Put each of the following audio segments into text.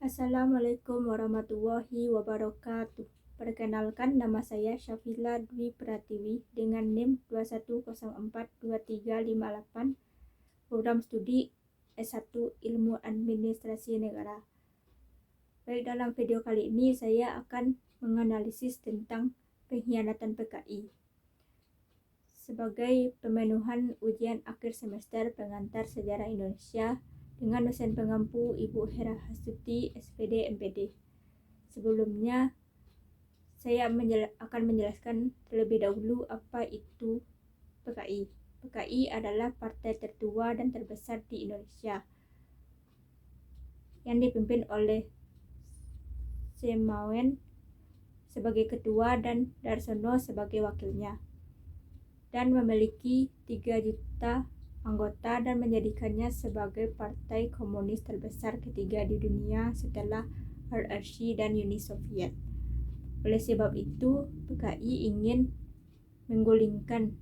Assalamualaikum warahmatullahi wabarakatuh. Perkenalkan, nama saya Syafila Dwi Pratiwi dengan NIM 21042358, program studi S1 Ilmu Administrasi Negara. Baik, dalam video kali ini saya akan menganalisis tentang pengkhianatan PKI sebagai pemenuhan ujian akhir semester pengantar sejarah Indonesia dengan dosen pengampu Ibu Hera Hasuti, SPD, MPD. Sebelumnya, saya akan menjelaskan terlebih dahulu apa itu PKI. PKI adalah partai tertua dan terbesar di Indonesia yang dipimpin oleh Semawen sebagai ketua dan Darsono sebagai wakilnya, dan memiliki 3 juta anggota dan menjadikannya sebagai partai komunis terbesar ketiga di dunia setelah RRC dan Uni Soviet. Oleh sebab itu, PKI ingin menggulingkan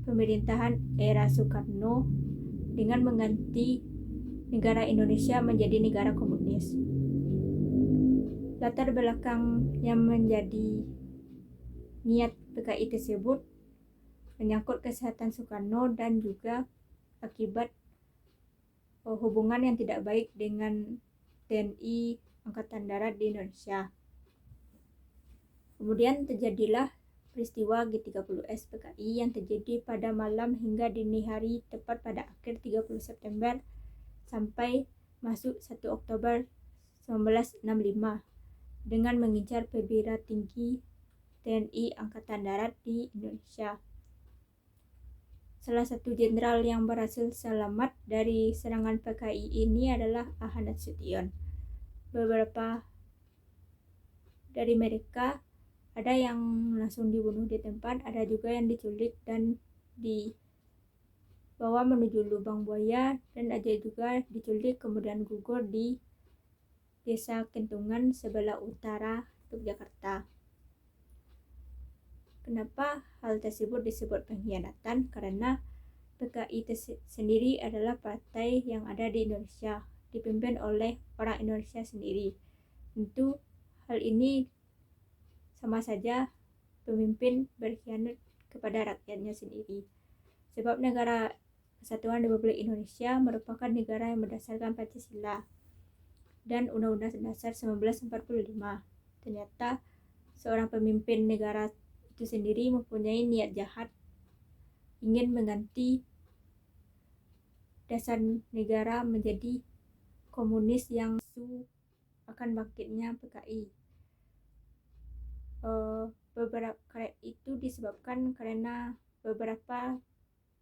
pemerintahan era Soekarno dengan mengganti negara Indonesia menjadi negara komunis. Latar belakang yang menjadi niat PKI tersebut menyangkut kesehatan Soekarno dan juga akibat hubungan yang tidak baik dengan TNI Angkatan Darat di Indonesia. Kemudian terjadilah peristiwa G30S PKI yang terjadi pada malam hingga dini hari tepat pada akhir 30 September sampai masuk 1 Oktober 1965 dengan mengincar perwira tinggi TNI Angkatan Darat di Indonesia. Salah satu jenderal yang berhasil selamat dari serangan PKI ini adalah Ahmad Nasution. Beberapa dari mereka ada yang langsung dibunuh di tempat, ada juga yang diculik dan dibawa menuju lubang buaya, dan ada juga diculik kemudian gugur di Desa Kentungan sebelah utara Yogyakarta. Kenapa hal tersebut disebut pengkhianatan? Karena PKI sendiri adalah partai yang ada di Indonesia, dipimpin oleh orang Indonesia sendiri. Tentu hal ini sama saja pemimpin berkhianat kepada rakyatnya sendiri. Sebab negara Kesatuan Republik Indonesia merupakan negara yang berdasarkan Pancasila dan Undang-Undang Dasar 1945. Ternyata seorang pemimpin negara itu sendiri mempunyai niat jahat, ingin mengganti dasar negara menjadi komunis yang akan bangkitnya PKI. Beberapa itu disebabkan karena beberapa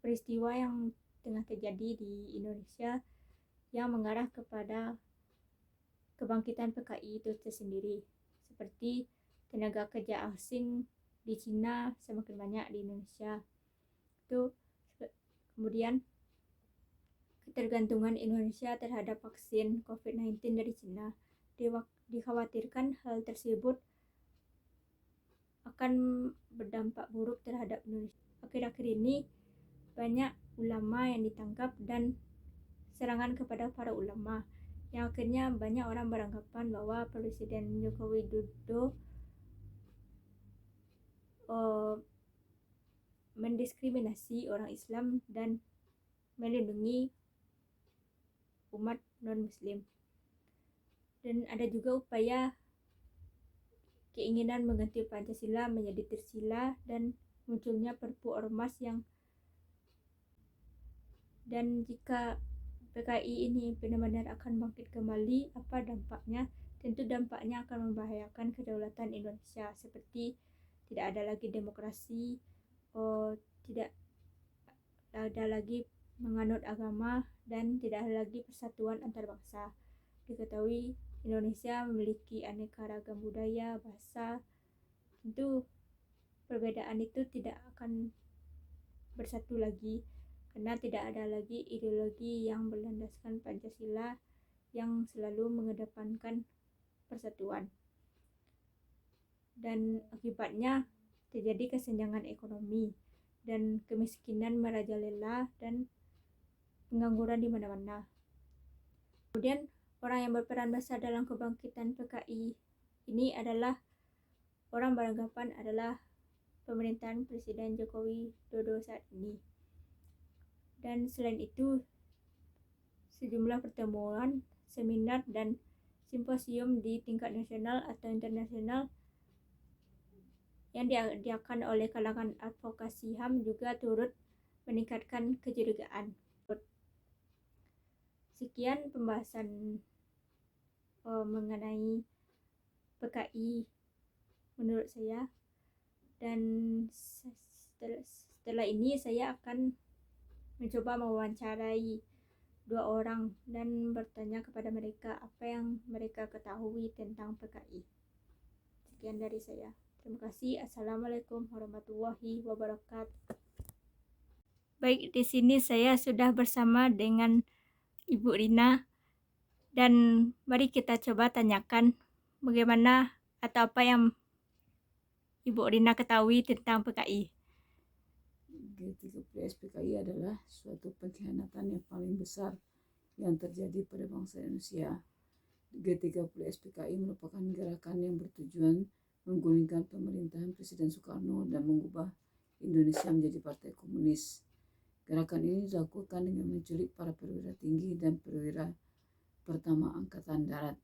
peristiwa yang tengah terjadi di Indonesia yang mengarah kepada kebangkitan PKI itu tersendiri, seperti tenaga kerja asing di Cina semakin banyak di Indonesia. Kemudian ketergantungan Indonesia terhadap vaksin COVID-19 dari Cina. Dikhawatirkan hal tersebut akan berdampak buruk terhadap Indonesia. Akhir-akhir ini banyak ulama yang ditangkap dan serangan kepada para ulama, yang akhirnya banyak orang beranggapan bahwa Presiden Joko Widodo mendiskriminasi orang Islam dan melindungi umat non-Muslim. Dan ada juga upaya keinginan mengganti Pancasila menjadi Trisila dan munculnya Perpu Ormas dan jika PKI ini benar-benar akan bangkit kembali, apa dampaknya? Tentu dampaknya akan membahayakan kedaulatan Indonesia, seperti tidak ada lagi demokrasi, tidak ada lagi menganut agama, dan tidak ada lagi persatuan antar bangsa. Diketahui Indonesia memiliki aneka ragam budaya, bahasa. Tentu perbedaan itu tidak akan bersatu lagi karena tidak ada lagi ideologi yang berlandaskan Pancasila yang selalu mengedepankan persatuan. Dan akibatnya terjadi kesenjangan ekonomi dan kemiskinan merajalela dan pengangguran di mana-mana. Kemudian orang yang berperan besar dalam kebangkitan PKI ini adalah orang beranggapan adalah pemerintahan Presiden Joko Widodo saat ini. Dan selain itu, sejumlah pertemuan, seminar, dan simposium di tingkat nasional atau internasional yang diadakan oleh kalangan advokasi HAM juga turut meningkatkan kecurigaan. Sekian pembahasan mengenai PKI menurut saya, dan setelah ini saya akan mencoba mewawancarai 2 orang dan bertanya kepada mereka apa yang mereka ketahui tentang PKI. Sekian dari saya. Terima kasih. Assalamualaikum warahmatullahi wabarakatuh. Baik, di sini saya sudah bersama dengan Ibu Rina, dan mari kita coba tanyakan bagaimana atau apa yang Ibu Rina ketahui tentang PKI. G30S PKI adalah suatu pengkhianatan yang paling besar yang terjadi pada bangsa Indonesia. G30S PKI merupakan gerakan yang bertujuan menggulingkan pemerintahan Presiden Soekarno dan mengubah Indonesia menjadi partai komunis. Gerakan ini dilakukan dengan menculik para perwira tinggi dan perwira pertama Angkatan Darat.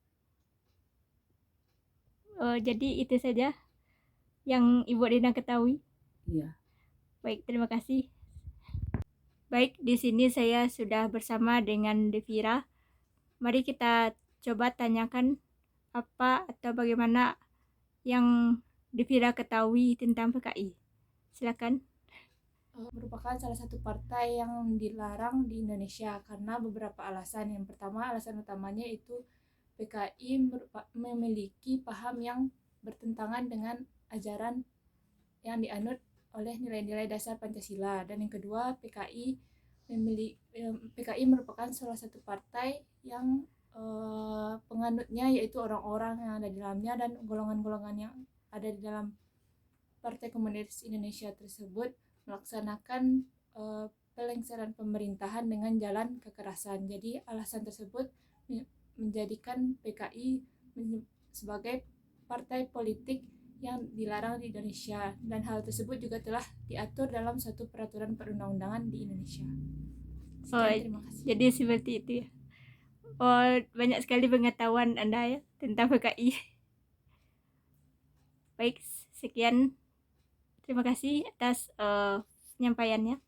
Jadi itu saja yang Ibu Rina ketahui? Iya. Baik, terima kasih. Baik, di sini saya sudah bersama dengan Devira. Mari kita coba tanyakan apa atau bagaimana yang Devira ketahui tentang PKI. Silakan. Merupakan salah satu partai yang dilarang di Indonesia karena beberapa alasan. Yang pertama, alasan utamanya itu PKI memiliki paham yang bertentangan dengan ajaran yang dianut oleh nilai-nilai dasar Pancasila. Dan yang kedua, PKI merupakan salah satu partai yang penganutnya yaitu orang-orang yang ada di dalamnya dan golongan-golongan yang ada di dalam Partai Komunis Indonesia tersebut melaksanakan pelengseran pemerintahan dengan jalan kekerasan. Jadi alasan tersebut menjadikan PKI sebagai partai politik yang dilarang di Indonesia, dan hal tersebut juga telah diatur dalam suatu peraturan perundang-undangan di Indonesia. Sekian, terima kasih. Jadi seperti itu ya. Banyak sekali pengetahuan Anda ya tentang PKI. Baik, sekian. Terima kasih atas penyampaiannya.